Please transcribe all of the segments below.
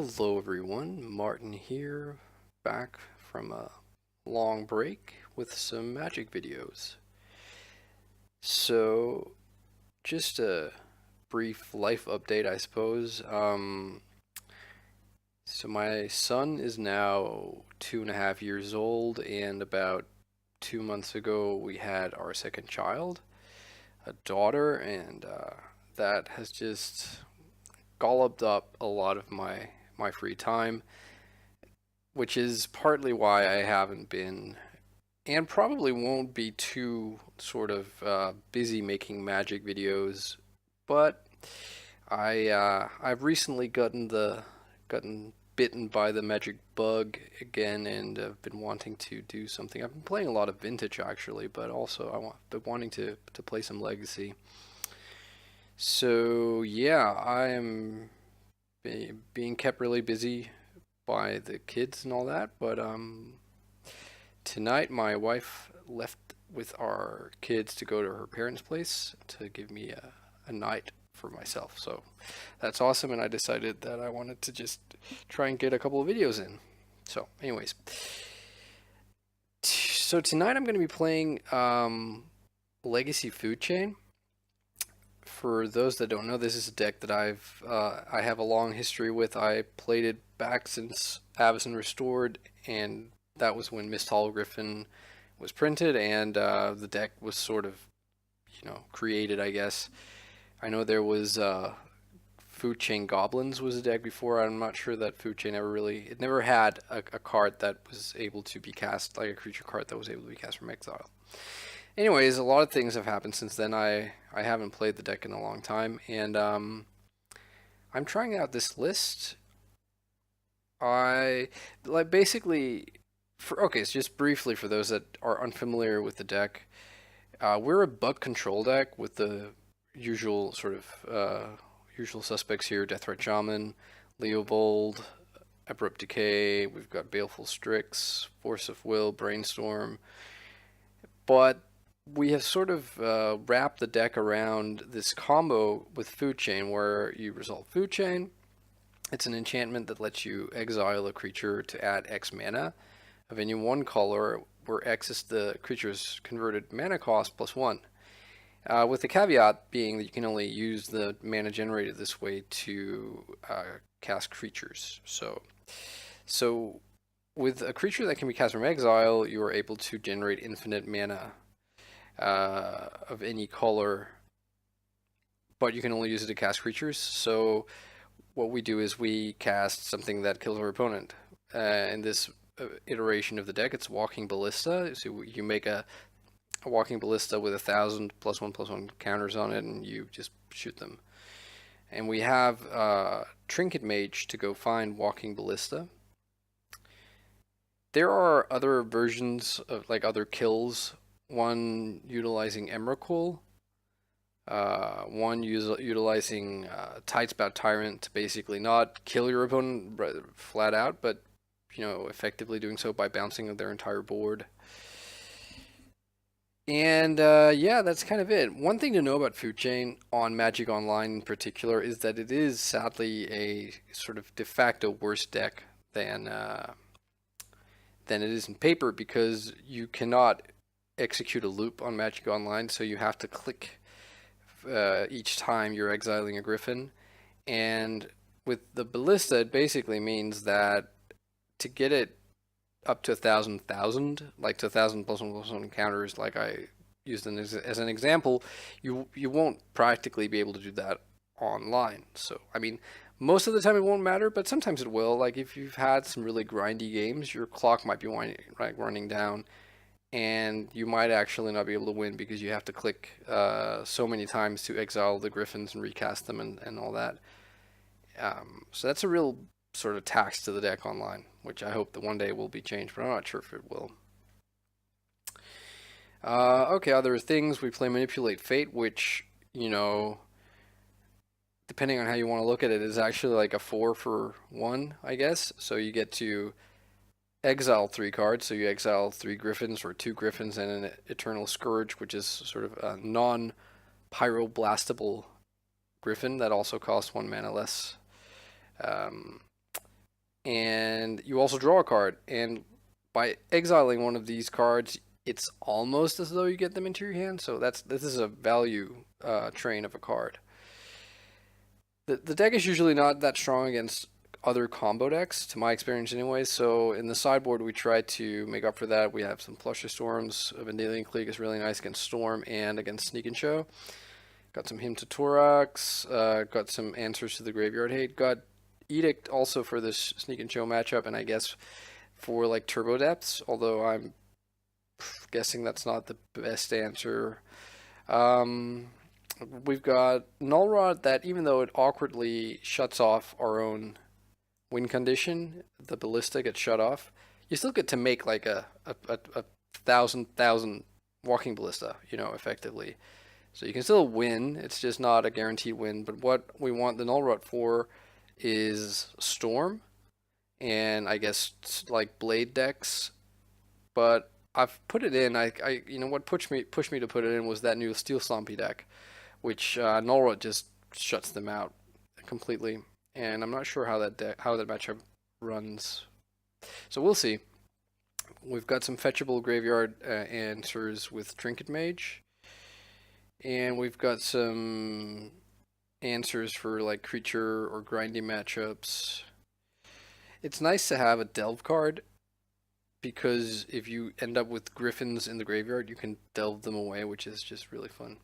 Hello everyone, Martin here, back from a long break with some Magic videos. So, just a brief life update, I suppose. So my son is now 2.5 years old, and about 2 months ago we had our second child, a daughter, and that has just golloped up a lot of my free time, which is partly why I haven't been and probably won't be too sort of busy making Magic videos. But I've recently gotten bitten by the Magic bug again, and I've been wanting to do something. I've been playing a lot of Vintage actually, but also been wanting to play some Legacy. So yeah, I am being kept really busy by the kids and all that, but tonight my wife left with our kids to go to her parents' place to give me a night for myself. So that's awesome, and I decided that I wanted to just try and get a couple of videos in. So anyways, so tonight I'm going to be playing Legacy Food Chain. For those that don't know, this is a deck that I have a long history with. I played it back since Avacyn Restored, and that was when Mist Hollow Griffin was printed, and the deck was sort of, created, I guess. I know there was Food Chain Goblins was a deck before. I'm not sure that Food Chain it never had a card that was able to be cast, like a creature card that was able to be cast from exile. Anyways, a lot of things have happened since then. I haven't played the deck in a long time, and I'm trying out this list. I like basically so just briefly for those that are unfamiliar with the deck, we're a bug control deck with the usual sort of usual suspects here: Deathrite Shaman, Leovold, Abrupt Decay. We've got Baleful Strix, Force of Will, Brainstorm, but we have sort of wrapped the deck around this combo with Food Chain, where you resolve Food Chain. It's an enchantment that lets you exile a creature to add X mana of any one color, where X is the creature's converted mana cost plus 1. With the caveat being that you can only use the mana generated this way to cast creatures. So with a creature that can be cast from exile, you are able to generate infinite mana of any color, but you can only use it to cast creatures. So what we do is we cast something that kills our opponent. In this iteration of the deck, it's Walking Ballista. So you make a Walking Ballista with 1,000 +1/+1 counters on it, and you just shoot them. And we have Trinket Mage to go find Walking Ballista. There are other versions of other kills. One utilizing Emrakul, one utilizing Tidespout Tyrant to basically not kill your opponent flat out, but effectively doing so by bouncing their entire board. And yeah, that's kind of it. One thing to know about Food Chain on Magic Online in particular is that it is sadly a sort of de facto worse deck than it is in paper, because you cannot execute a loop on Magic Online, so you have to click each time you're exiling a Griffin. And with the Ballista, it basically means that to get it up to 1,000, like to 1,000 +1/+1 counters, like I used as an example, you won't practically be able to do that online. So I mean, most of the time it won't matter, but sometimes it will. Like if you've had some really grindy games, your clock might be running down, and you might actually not be able to win because you have to click so many times to exile the Griffins and recast them and all that. So that's a real sort of tax to the deck online, which I hope that one day will be changed, but I'm not sure if it will. Okay, other things, we play Manipulate Fate, which, depending on how you want to look at it, is actually like a 4 for 1, I guess. So you get to exile 3 cards, so you exile 3 Griffins or 2 Griffins and an Eternal Scourge, which is sort of a non-pyroblastable Griffin that also costs 1 mana less. and you also draw a card. And by exiling one of these cards, it's almost as though you get them into your hand. So this is a value train of a card. The deck is usually not that strong against other combo decks, to my experience anyway. So in the sideboard, we try to make up for that. We have some Flusterstorms. Vendilion Clique is really nice against Storm and against Sneak and Show. Got some Hymn to Torax. Got some Answers to the Graveyard Hate. Got Edict also for this Sneak and Show matchup, and I guess for like Turbo Depths, although I'm guessing that's not the best answer. We've got Null Rod that, even though it awkwardly shuts off our own win condition, the Ballista gets shut off, you still get to make like a thousand walking Ballista, effectively. So you can still win, it's just not a guaranteed win, but what we want the Null Rod for is Storm, and I guess like Blade decks, but I've put it in, what pushed me to put it in was that new Steel Stompy deck, which Null Rod just shuts them out completely, and I'm not sure how that matchup runs. So we'll see. We've got some fetchable graveyard answers with Trinket Mage, and we've got some answers for like creature or grindy matchups. It's nice to have a delve card, because if you end up with griffins in the graveyard, you can delve them away, which is just really fun.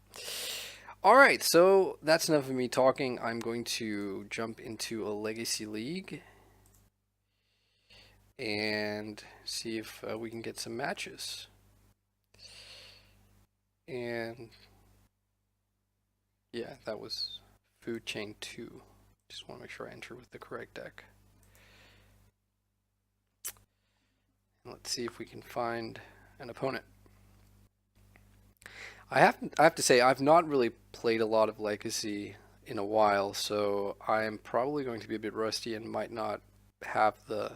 Alright, so that's enough of me talking. I'm going to jump into a Legacy League and see if we can get some matches. And yeah, that was Food Chain 2. Just want to make sure I enter with the correct deck. Let's see if we can find an opponent. I have to say, I've not really played a lot of Legacy in a while, so I'm probably going to be a bit rusty and might not have the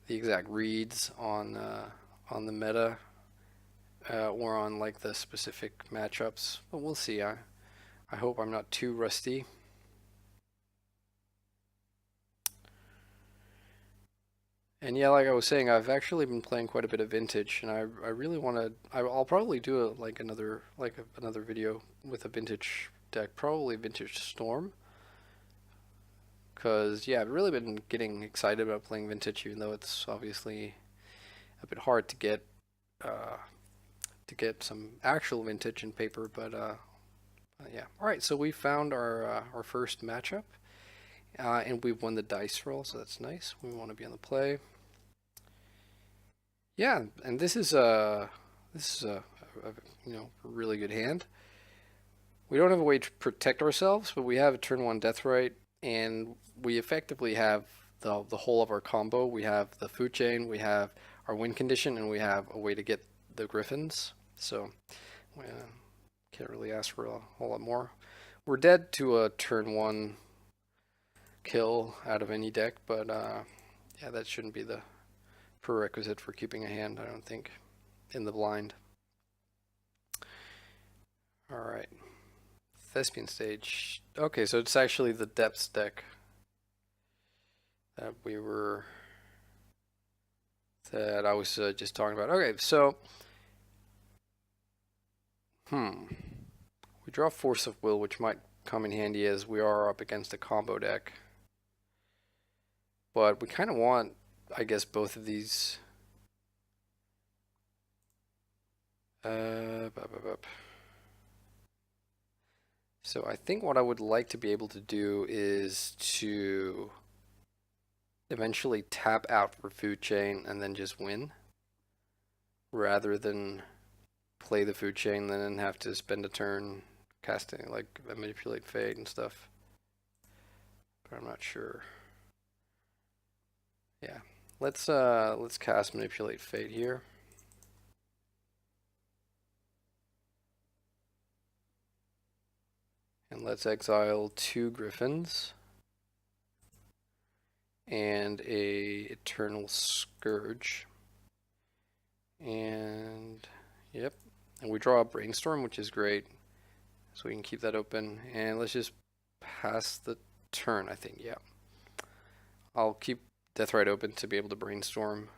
exact reads on the meta or on like the specific matchups, but we'll see. I hope I'm not too rusty. And yeah, like I was saying, I've actually been playing quite a bit of Vintage, and I really want to. I'll probably do another video with a Vintage deck, probably Vintage Storm, because yeah, I've really been getting excited about playing Vintage, even though it's obviously a bit hard to get some actual Vintage in paper. But yeah, all right. So we found our first matchup, and we've won the dice roll, so that's nice. We want to be on the play. Yeah, and this is a really good hand. We don't have a way to protect ourselves, but we have a turn 1 Deathrite, and we effectively have the whole of our combo. We have the food chain, we have our win condition, and we have a way to get the griffins. So we can't really ask for a whole lot more. We're dead to a turn 1 kill out of any deck, but yeah, that shouldn't be the prerequisite for keeping a hand, I don't think, in the blind. Alright. Thespian Stage. Okay, so it's actually the Depths deck that I was just talking about. Okay, so we draw Force of Will, which might come in handy as we are up against a combo deck. But we kind of want, I guess, both of these. So I think what I would like to be able to do is to eventually tap out for food chain and then just win, rather than play the food chain and then have to spend a turn casting like Manipulate Fate and stuff. But I'm not sure. Yeah, let's cast Manipulate Fate here. And let's exile 2 Griffins and a Eternal Scourge. And yep, and we draw a Brainstorm, which is great, so we can keep that open. And let's just pass the turn, I think. Yeah, I'll keep Deathrite open to be able to brainstorm.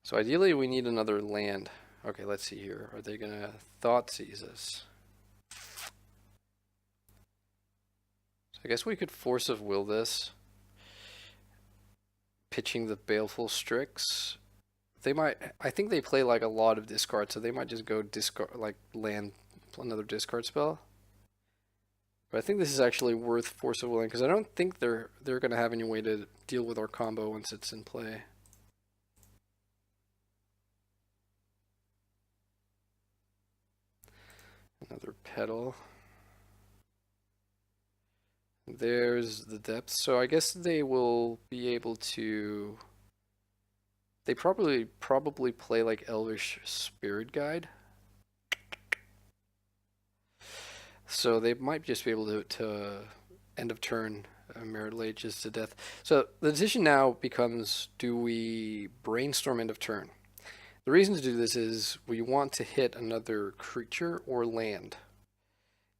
So ideally we need another land. Okay, let's see here. Are they gonna Thoughtseize us? So I guess we could Force of Will this. Pitching the Baleful Strix. They might, I think they play like a lot of discard, so they might just go discard, like land another discard spell. But I think this is actually worth Force of Willing because I don't think they're gonna have any way to deal with our combo once it's in play. Another Petal. There's the Depth. So I guess they will be able to. They probably play like Elvish Spirit Guide. So they might just be able to end of turn Merit Late just to death. So the decision now becomes, do we brainstorm end of turn? The reason to do this is we want to hit another creature or land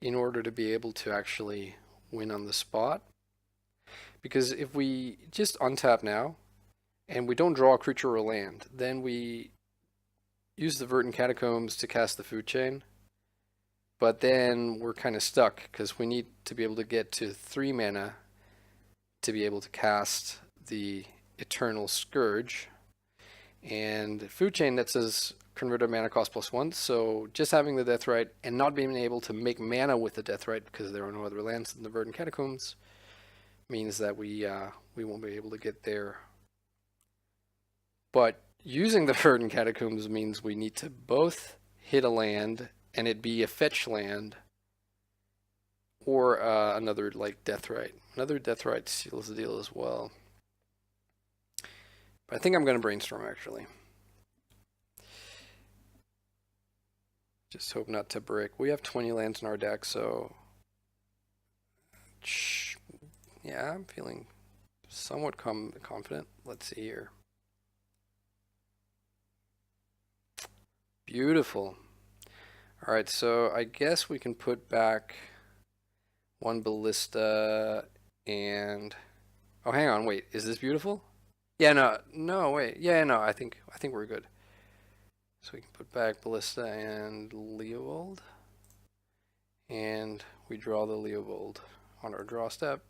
in order to be able to actually win on the spot. Because if we just untap now and we don't draw a creature or land, then we use the Verdant Catacombs to cast the Food Chain. But then we're kind of stuck because we need to be able to get to 3 mana to be able to cast the Eternal Scourge. And Food Chain that says convert a mana cost +1, so just having the Deathrite and not being able to make mana with the Deathrite because there are no other lands in the Verdant Catacombs means that we won't be able to get there. But using the Verdant Catacombs means we need to both hit a land and it be a fetch land or another like Deathrite. Another Deathrite seals the deal as well. But I think I'm going to brainstorm actually. Just hope not to brick. We have 20 lands in our deck, so yeah, I'm feeling somewhat confident. Let's see here. Beautiful. All right, so I guess we can put back 1 Ballista and oh, hang on, wait, is this beautiful? Yeah, no, wait, yeah, no, I think we're good. So we can put back Ballista and Leovold, and we draw the Leovold on our draw step.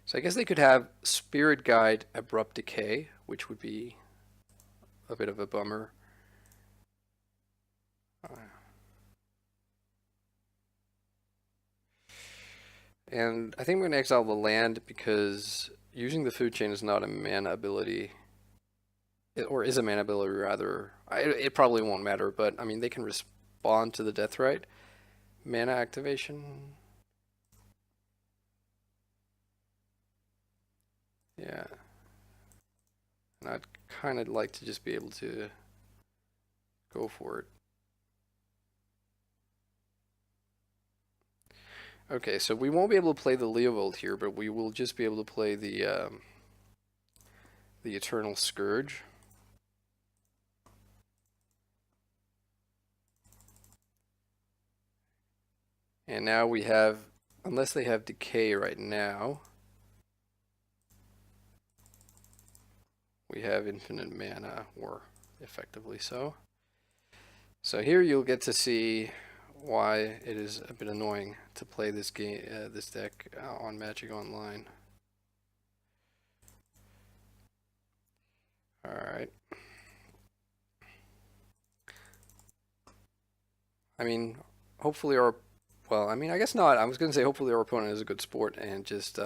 So I guess they could have Spirit Guide Abrupt Decay, which would be a bit of a bummer. And I think we're going to exile the land because using the Food Chain is not a mana ability. Or is a mana ability rather. It probably won't matter, but I mean they can respond to the Deathrite. Mana activation. Yeah. And I'd kind of like to just be able to go for it. Okay, so we won't be able to play the Leovold here, but we will just be able to play the Eternal Scourge. And now we have, unless they have Decay right now, we have infinite mana, or effectively so. So here you'll get to see why it is a bit annoying to play this game, this deck on Magic Online. All right. I mean, hopefully our, well, I mean, I guess not. I was going to say hopefully our opponent is a good sport and just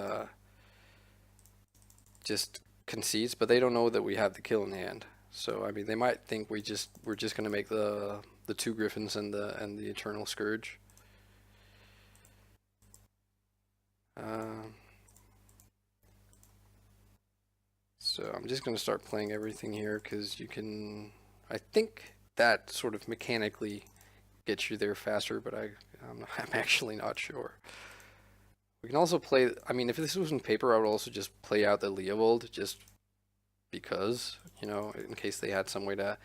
concedes, but they don't know that we have the kill in hand. So I mean, they might think we're just going to make the 2 Griffins and the Eternal Scourge. So I'm just going to start playing everything here because you can, I think that sort of mechanically gets you there faster, but I'm actually not sure. We can also play, I mean, if this was in paper, I would also just play out the Leovold just because, you know, in case they had some way to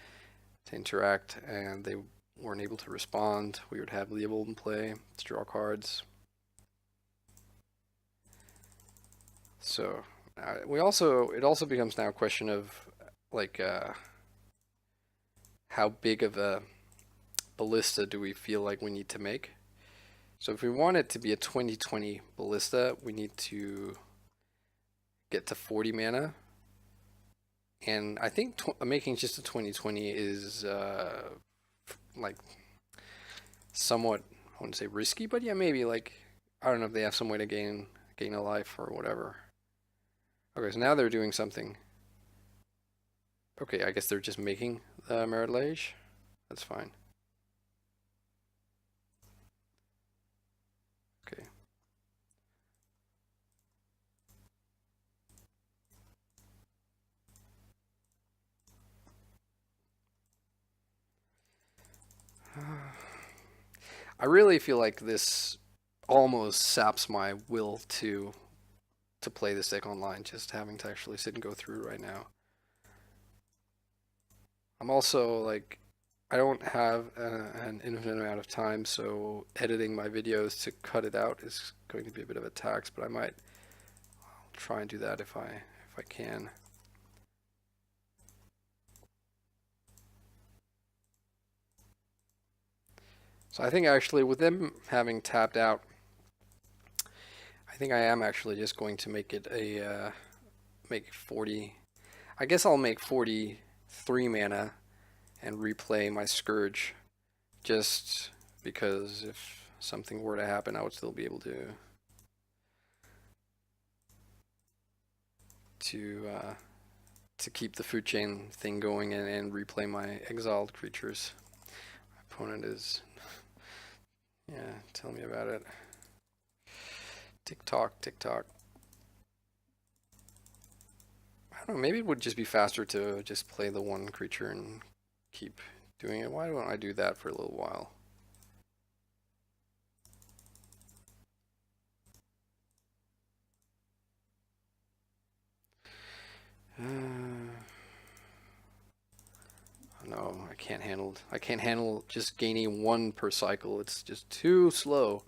to interact, and they weren't able to respond. We would have Leopold in play to draw cards. So it also becomes now a question of like how big of a ballista do we feel like we need to make? So if we want it to be a 20/20 ballista, we need to get to 40 mana. And I think making just a 20/20 is like somewhat, I wouldn't say risky, but yeah, maybe like, I don't know if they have some way to gain a life or whatever. Okay, so now they're doing something. Okay, I guess they're just making the Merit. That's fine. Okay. I really feel like this almost saps my will to play this deck online, just having to actually sit and go through right now. I'm also like, I don't have an infinite amount of time, so editing my videos to cut it out is going to be a bit of a tax, but I'll try and do that if I can. So I think actually with them having tapped out, I think I am actually just going to make it a make 40. I guess I'll make 43 mana and replay my Scourge, just because if something were to happen, I would still be able to keep the food chain thing going and replay my exiled creatures. My opponent is, yeah, tell me about it. Tick tock, tick tock. I don't know, maybe it would just be faster to just play the one creature and keep doing it. Why don't I do that for a little while? No, I can't handle just gaining one per cycle. It's just too slow.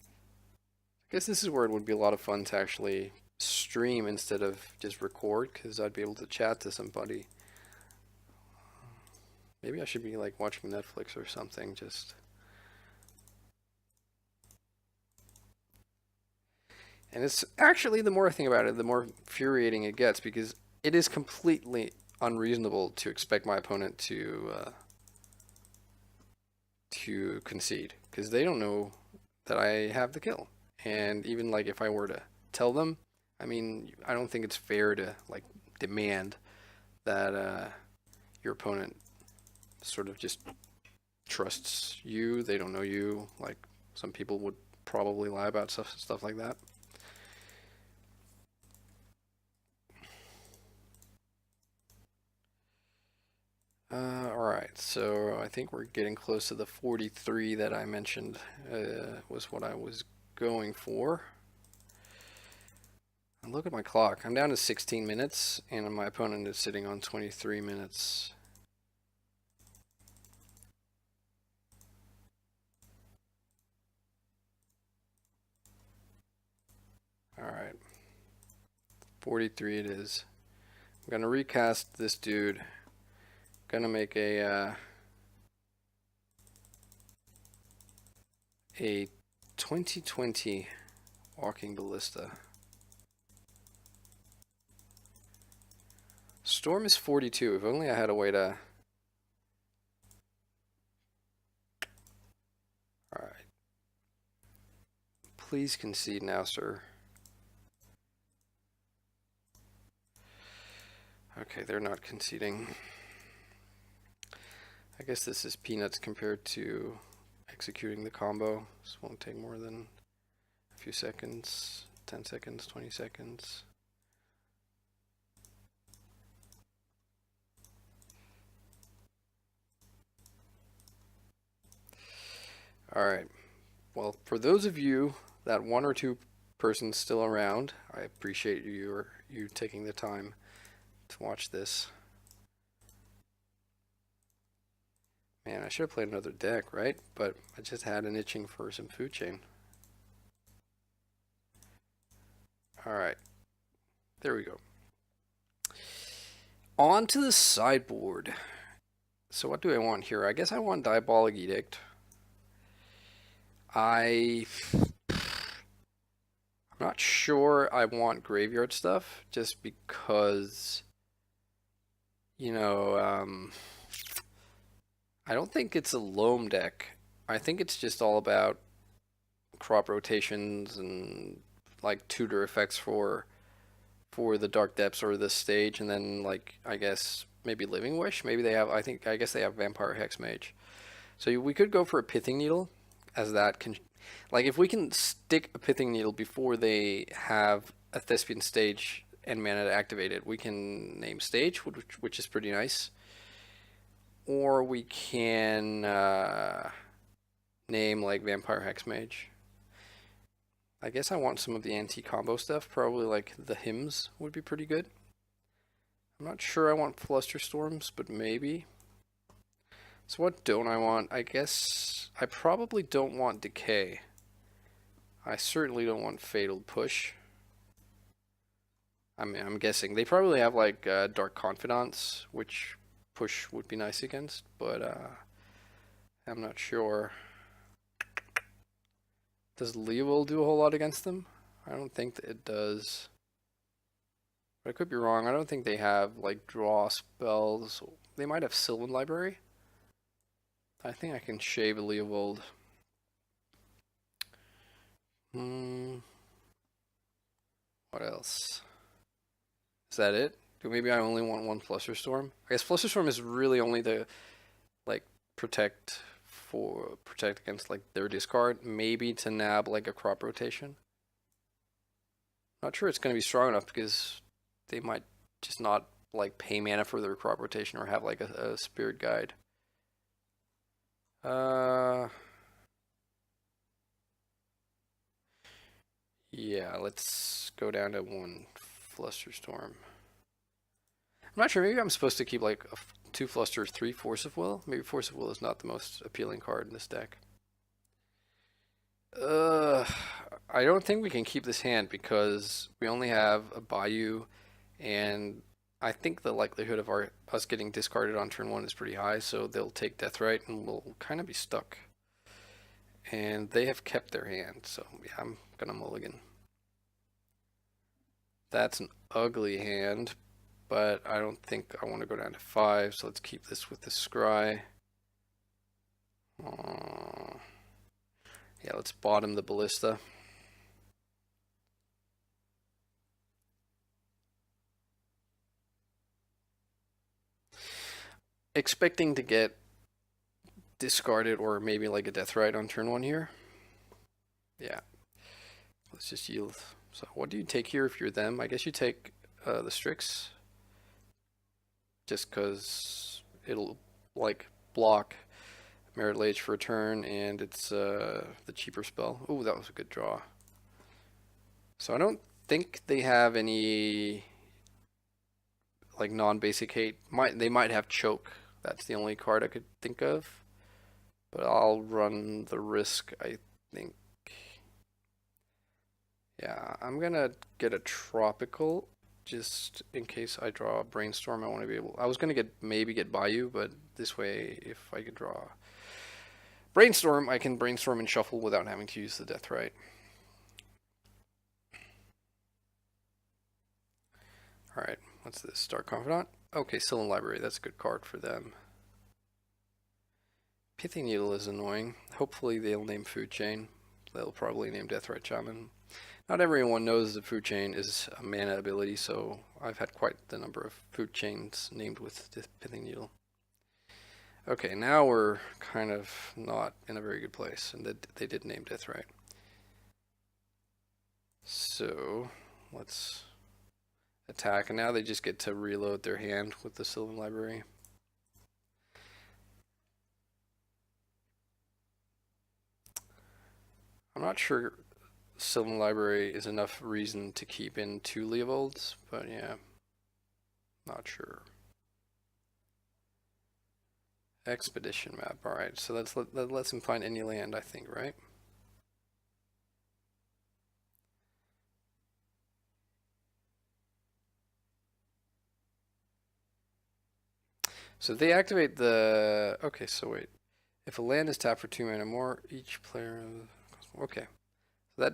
I guess this is where it would be a lot of fun to actually stream instead of just record, because I'd be able to chat to somebody. Maybe I should be like watching Netflix or something, just. And it's actually, the more I think about it, the more infuriating it gets, because it is completely unreasonable to expect my opponent to concede, because they don't know that I have the kill. And even like if I were to tell them, I mean, I don't think it's fair to like demand that your opponent sort of just trusts you. They don't know you. Like some people would probably lie about stuff like that. Alright, so I think we're getting close to the 43 that I mentioned was what I was going for. And look at my clock. I'm down to 16 minutes, and my opponent is sitting on 23 minutes. Alright. 43 it is. I'm going to recast this dude. Gonna make a 20/20 walking ballista. Storm is 42. If only I had a way to. Alright. Please concede now, sir. Okay, they're not conceding. I guess this is peanuts compared to executing the combo. This won't take more than a few seconds, 10 seconds, 20 seconds. Alright, well, for those of you, that one or two persons still around, I appreciate you taking the time to watch this. Man, I should have played another deck, right? But I just had an itching for some food chain. Alright, there we go. On to the sideboard. So what do I want here? I guess I want Diabolic Edict. I'm not sure I want graveyard stuff, just because, you know, I don't think it's a loam deck. I think it's just all about crop rotations and like tutor effects for the Dark Depths or this stage, and then like I guess maybe Living Wish. Maybe they have. I guess they have Vampire Hexmage. So we could go for a Pithing Needle, as that can, like if we can stick a Pithing Needle before they have a Thespian stage and mana to activate it, we can name stage, which is pretty nice. Or we can name like Vampire Hexmage. I guess I want some of the anti-combo stuff. Probably like the hymns would be pretty good. I'm not sure I want Flusterstorms, but maybe. So what don't I want? I guess I probably don't want Decay. I certainly don't want Fatal Push. I mean, I'm guessing. They probably have like Dark Confidants, which push would be nice against, but I'm not sure. Does Leovold do a whole lot against them? I don't think that it does. But I could be wrong. I don't think they have like draw spells. They might have Sylvan Library. I think I can shave a Leovold. What else? Is that it? Maybe I only want one Flusterstorm. I guess Flusterstorm is really only the like protect against like their discard. Maybe to nab like a crop rotation. Not sure it's going to be strong enough because they might just not like pay mana for their crop rotation or have like a spirit guide. Yeah, let's go down to one Flusterstorm. I'm not sure. Maybe I'm supposed to keep like 2 Fluster, 3 Force of Will. Maybe Force of Will is not the most appealing card in this deck. I don't think we can keep this hand because we only have a Bayou, and I think the likelihood of us getting discarded on turn 1 is pretty high, so they'll take Deathrite and we'll kind of be stuck. And they have kept their hand, so yeah, I'm gonna mulligan. That's an ugly hand, but I don't think I want to go down to 5, so let's keep this with the Scry. Yeah, let's bottom the Ballista. Expecting to get discarded or maybe like a Deathrite on turn 1 here. Yeah. Let's just yield. So what do you take here if you're them? I guess you take the Strix. Just because it'll like block Merit Lage for a turn, and it's the cheaper spell. Oh, that was a good draw. So I don't think they have any like non-basic hate. They might have Choke. That's the only card I could think of. But I'll run the risk, I think. Yeah, I'm gonna get a Tropical just in case I draw a Brainstorm. I want to be able. I was gonna maybe get Bayou, but this way, if I could draw Brainstorm, I can Brainstorm and shuffle without having to use the Deathrite. Alright, what's this? Dark Confidant? Okay, Sylvan Library, that's a good card for them. Pithing Needle is annoying. Hopefully they'll name Food Chain. They'll probably name Deathrite Shaman. Not everyone knows that Food Chain is a mana ability, so I've had quite the number of Food Chains named with the Pithing Needle. Okay, now we're kind of not in a very good place, and they did name Deathrite. So, let's attack, and now they just get to reload their hand with the Sylvan Library. I'm not sure Sylvan Library is enough reason to keep in 2 Leovolds, but yeah, not sure. Expedition map. All right, so that lets him find any land, I think, right? So they activate the. Okay, so wait. If a land is tapped for 2 mana more, each player. Okay, so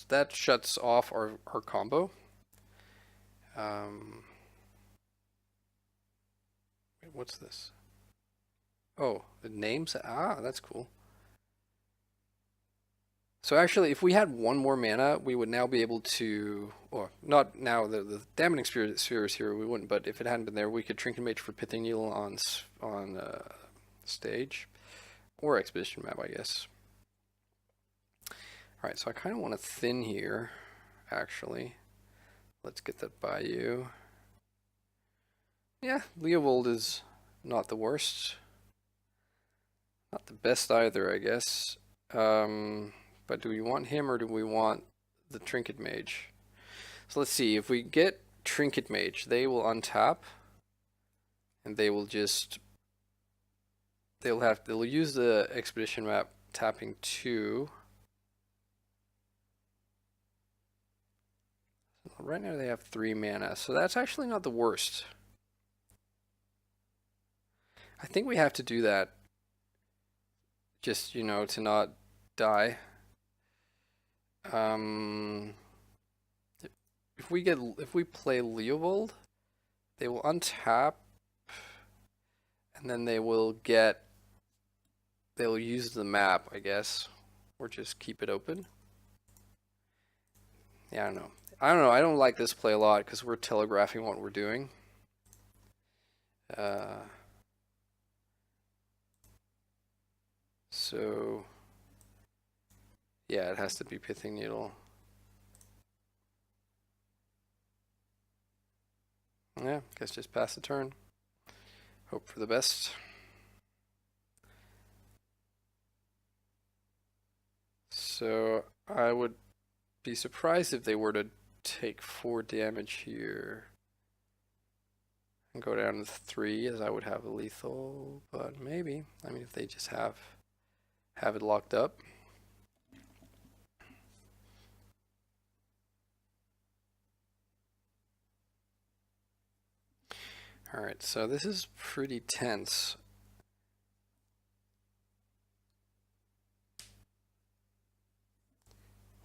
that shuts off our combo. Wait, what's this? Oh, the names. Ah, that's cool. So actually, if we had one more mana, we would now be able to, or not now, the Damning Sphere is here, we wouldn't, but if it hadn't been there, we could Trinket Mage for Pithing Needle on stage, or Expedition Map, I guess. Alright, so I kind of want to thin here, actually. Let's get that by you. Yeah, Leovold is not the worst. Not the best either, I guess. But do we want him or do we want the Trinket Mage? So let's see, if we get Trinket Mage, they will untap and they will just they'll use the Expedition map tapping 2. Right now they have 3 mana, so that's actually not the worst. I think we have to do that just, you know, to not die. If we play Leovold, they will untap and then they'll use the map, I guess, or just keep it open. Yeah, I don't know. I don't like this play a lot because we're telegraphing what we're doing. So yeah, it has to be Pithing Needle. Yeah, guess just pass the turn. Hope for the best. So I would be surprised if they were to take 4 damage here and go down to 3, as I would have a lethal, but maybe. I mean, if they just have it locked up. Alright, so this is pretty tense.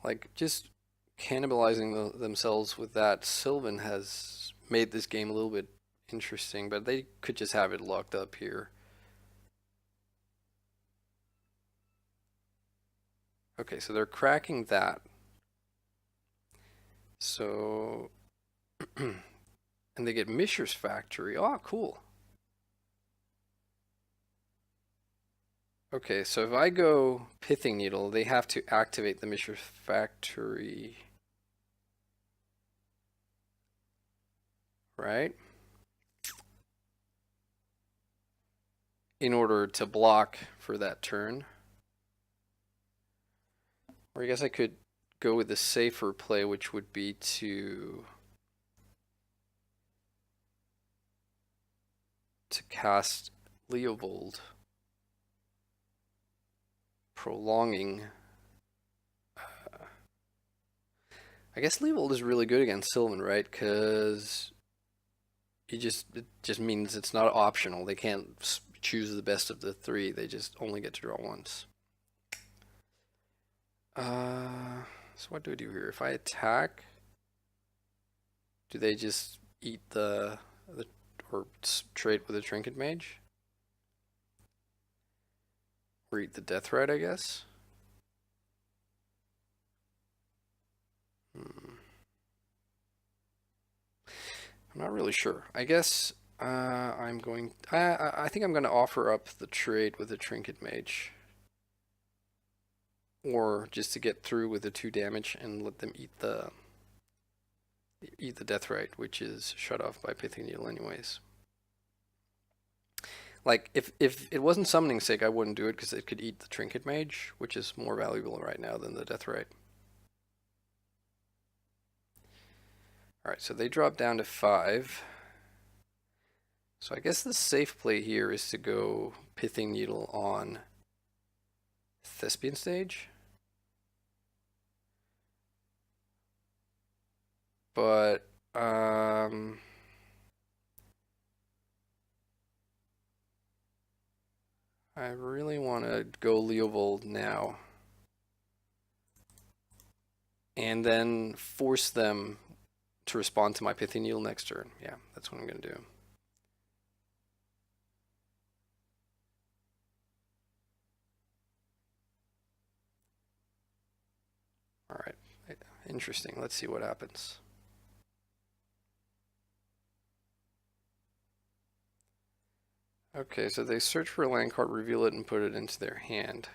Like, just cannibalizing themselves with that Sylvan has made this game a little bit interesting, but they could just have it locked up here. Okay, so they're cracking that. So, and they get Mishra's Factory. Oh, cool. Okay, so if I go Pithing Needle, they have to activate the Mishra's Factory. Right? In order to block for that turn. Or I guess I could go with the safer play, which would be to cast Leovold, prolonging. I guess Leovold is really good against Sylvan, right? Because it just means it's not optional. They can't choose the best of the 3. They just only get to draw once. So what do I do here? If I attack, do they just eat or trade with a Trinket Mage? Or eat the Deathrite, I guess? I'm not really sure. I guess I think I'm going to offer up the trade with a Trinket Mage. Or just to get through with the 2 damage and let them eat the Deathrite, which is shut off by Pithing Needle anyways. Like, if it wasn't Summoning Sake, I wouldn't do it because it could eat the Trinket Mage, which is more valuable right now than the Deathrite. Alright, so they drop down to 5. So I guess the safe play here is to go Pithing Needle on Thespian Stage. But I really want to go Leovold now. And then force them to respond to my Pithing Needle next turn. Yeah, that's what I'm going to do. All right, interesting. Let's see what happens. Okay, so they search for a land card, reveal it, and put it into their hand.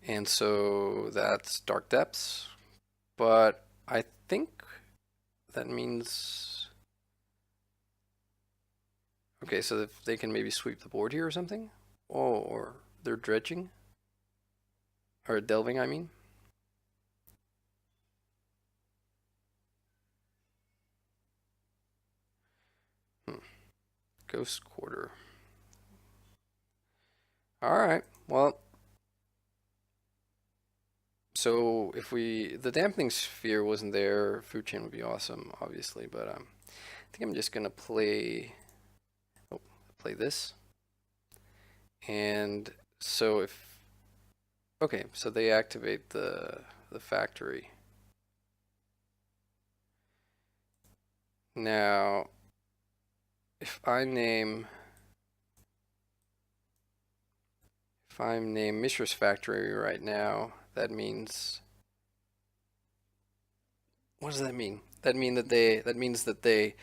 And so that's Dark Depths. But I think that means... Okay, so if they can maybe sweep the board here or something? Oh, or they're dredging? Or delving, I mean? Ghost Quarter. Alright, well... So if the dampening sphere wasn't there, Food Chain would be awesome, obviously, but I think I'm just gonna play this. And so okay, so they activate the factory. Now, if I name Mishra's Factory right now, that means, what does that mean? That means that they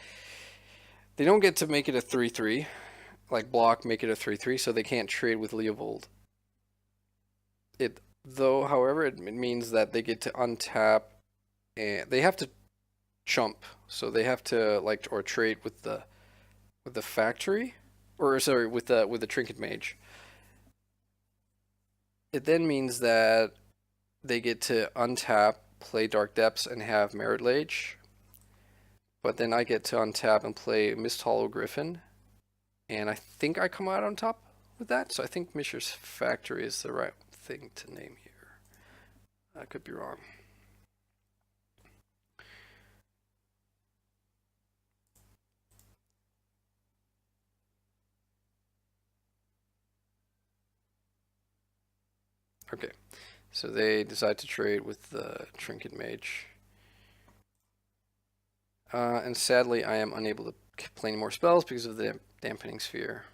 don't get to make it a 3/3, like block make it a 3/3, so they can't trade with Leovold. However, it means that they get to untap and they have to chump, so they have to or trade with the factory, or sorry, with the Trinket Mage. It then means that they get to untap, play Dark Depths, and have Merit Lage. But then I get to untap and play Mist Hollow Griffin, and I think I come out on top with that. So I think Mishra's Factory is the right thing to name here. I could be wrong. Okay, so they decide to trade with the Trinket Mage. And sadly, I am unable to play any more spells because of the dampening sphere.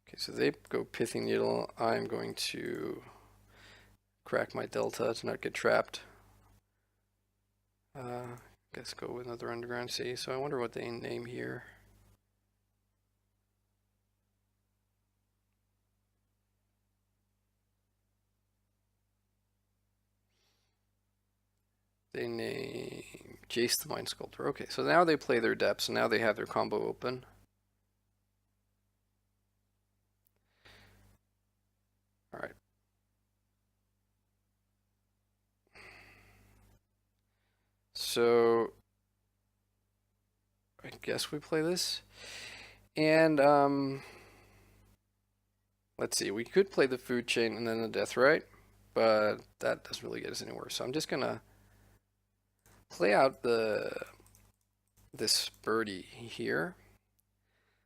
Okay, so they go Pithing Needle. I'm going to crack my Delta to not get trapped. Guess go with another Underground Sea. So I wonder what they name here. They name Jace the Mind Sculptor. Okay, so now they play their depths. So now they have their combo open. All right. So I guess we play this. And let's see, we could play the Food Chain and then the Deathrite, but that doesn't really get us anywhere. So I'm just gonna play out this birdie here.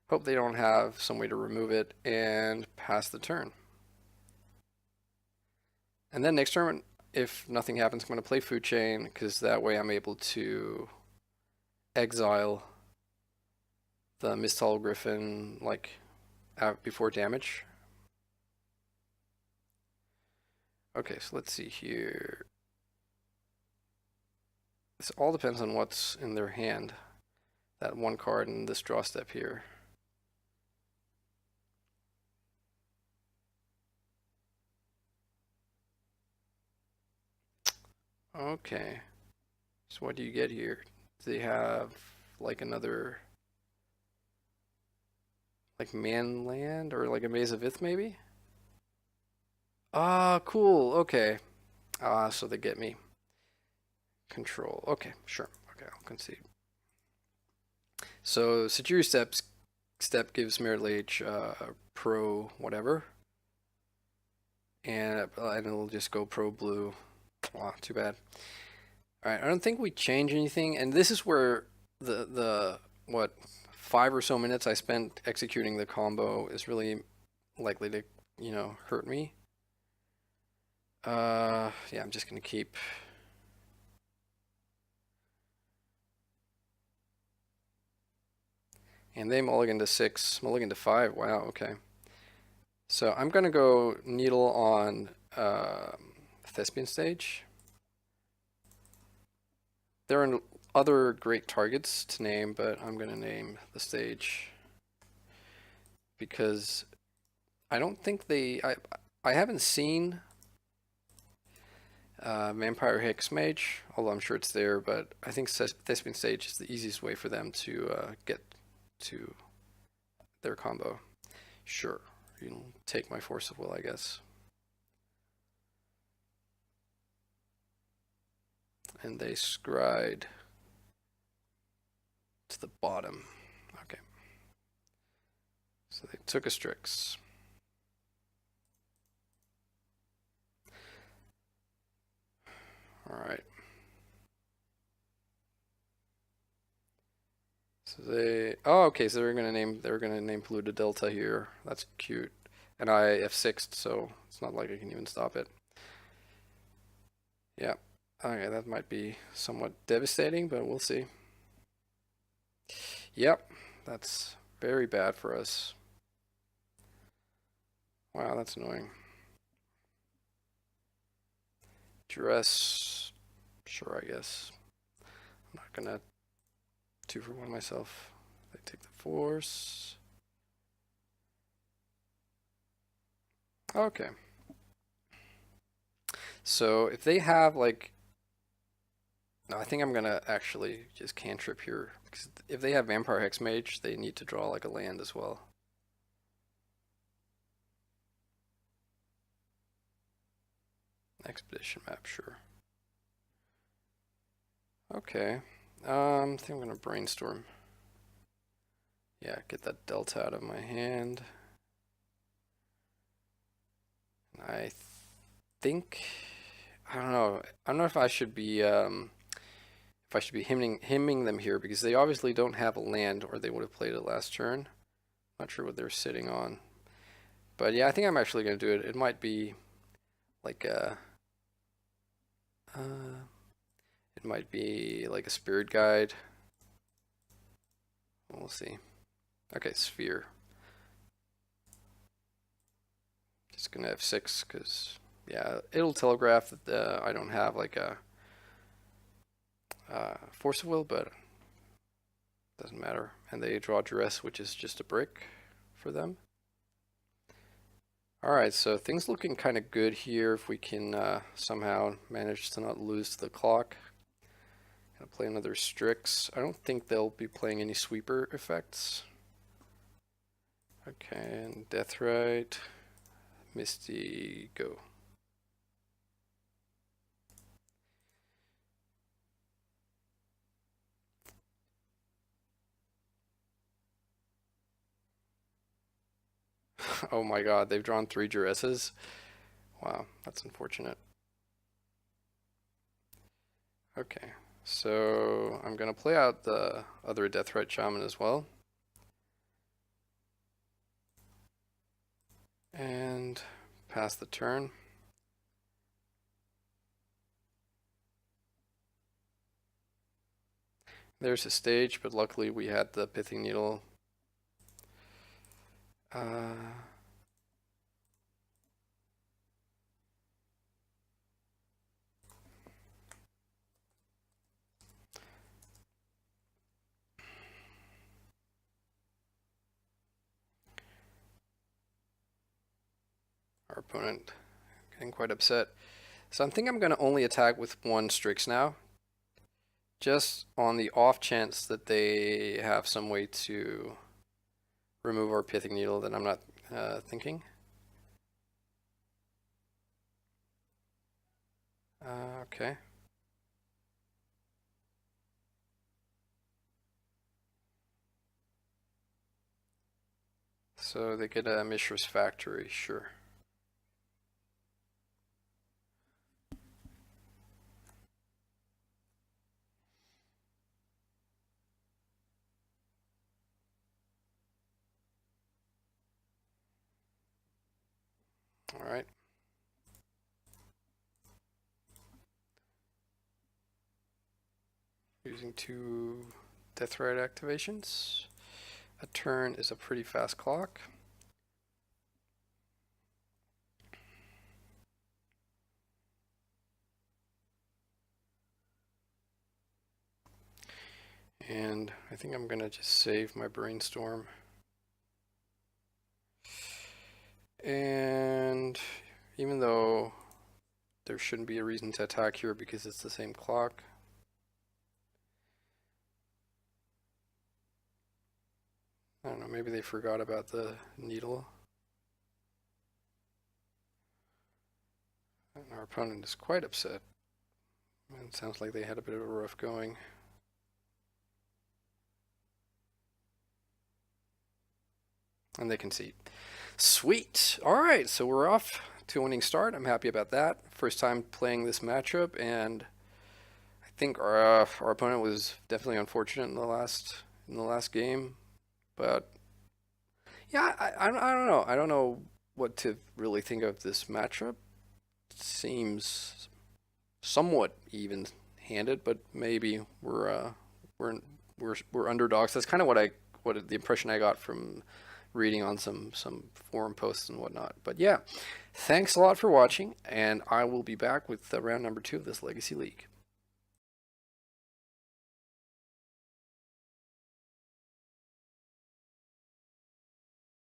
Hope they don't have some way to remove it and pass the turn. And then next turn, if nothing happens, I'm going to play Food Chain, because that way I'm able to exile the Mist Hollow Griffin before damage. Okay, so let's see here. This all depends on what's in their hand. That one card and this draw step here. Okay. So what do you get here? Do they have like another like Manland or like a Maze of Ith maybe? Ah, cool. Okay. Ah, so they get me. Control. Okay, sure. Okay, I'll concede. So Sajiri step gives Merit Lage pro whatever, and it'll just go pro blue. Wow, too bad. All right, I don't think we change anything, and this is where the what 5 or so minutes I spent executing the combo is really likely to hurt me. Yeah, I'm just gonna keep. And they mulligan to 6, mulligan to 5. Wow, okay. So I'm gonna go needle on Thespian Stage. There are other great targets to name, but I'm gonna name the stage because I don't think I haven't seen Vampire Hex Mage, although I'm sure it's there, but I think Thespian Stage is the easiest way for them to get to their combo. Sure, you'll take my Force of Will, I guess. And they scryed to the bottom. Okay. So they took a Strix. All right. So okay, so they're gonna name Polluted Delta here. That's cute. And I F6'd, so it's not like I can even stop it. Yeah. Okay, that might be somewhat devastating, but we'll see. Yep, that's very bad for us. Wow, that's annoying. Duress, sure, I guess. I'm not gonna 2-for-1 myself. They take the Force. Okay. So if they have like, no, I think I'm gonna actually just cantrip here because if they have Vampire Hex Mage, they need to draw like a land as well. Expedition map, sure. Okay. I think I'm gonna brainstorm. Yeah, get that Delta out of my hand. I think I don't know. I don't know if I should be hemming them here because they obviously don't have a land or they would have played it last turn. Not sure what they're sitting on. But yeah, I think I'm actually gonna do it. It might be like a it might be like a spirit guide. We'll see. Okay, sphere. Just gonna have 6 because yeah, it'll telegraph that I don't have like a Force of Will, but doesn't matter. And they draw Duress, which is just a brick for them. Alright, so things looking kind of good here if we can somehow manage to not lose the clock. Gonna play another Strix. I don't think they'll be playing any sweeper effects. Okay, and Deathrite, Misty, go. Oh my god, they've drawn 3 Duresses. Wow, that's unfortunate. Okay, so I'm gonna play out the other Deathrite Shaman as well. And pass the turn. There's a stage, but luckily we had the Pithing Needle. Our opponent getting quite upset. So I think I'm going to only attack with 1 Strix now. just on the off chance that they have some way to remove our pithing needle that I'm not thinking. Okay. So they get a Mishra's factory, sure. All right. Using 2 Deathrite activations. A turn is a pretty fast clock. And I think I'm gonna just save my brainstorm. And even though there shouldn't be a reason to attack here because it's the same clock, I don't know, maybe they forgot about the needle. And our opponent is quite upset. And it sounds like they had a bit of a rough going. And they concede. Sweet. All right, so we're off to a winning start. I'm happy about that. First time playing this matchup, and I think our opponent was definitely unfortunate in the last game. But yeah, I don't know. I don't know what to really think of this matchup. It seems somewhat even-handed, but maybe we're underdogs. That's kind of what the impression I got from reading on some forum posts and whatnot. But yeah, thanks a lot for watching, and I will be back with round number 2 of this Legacy League.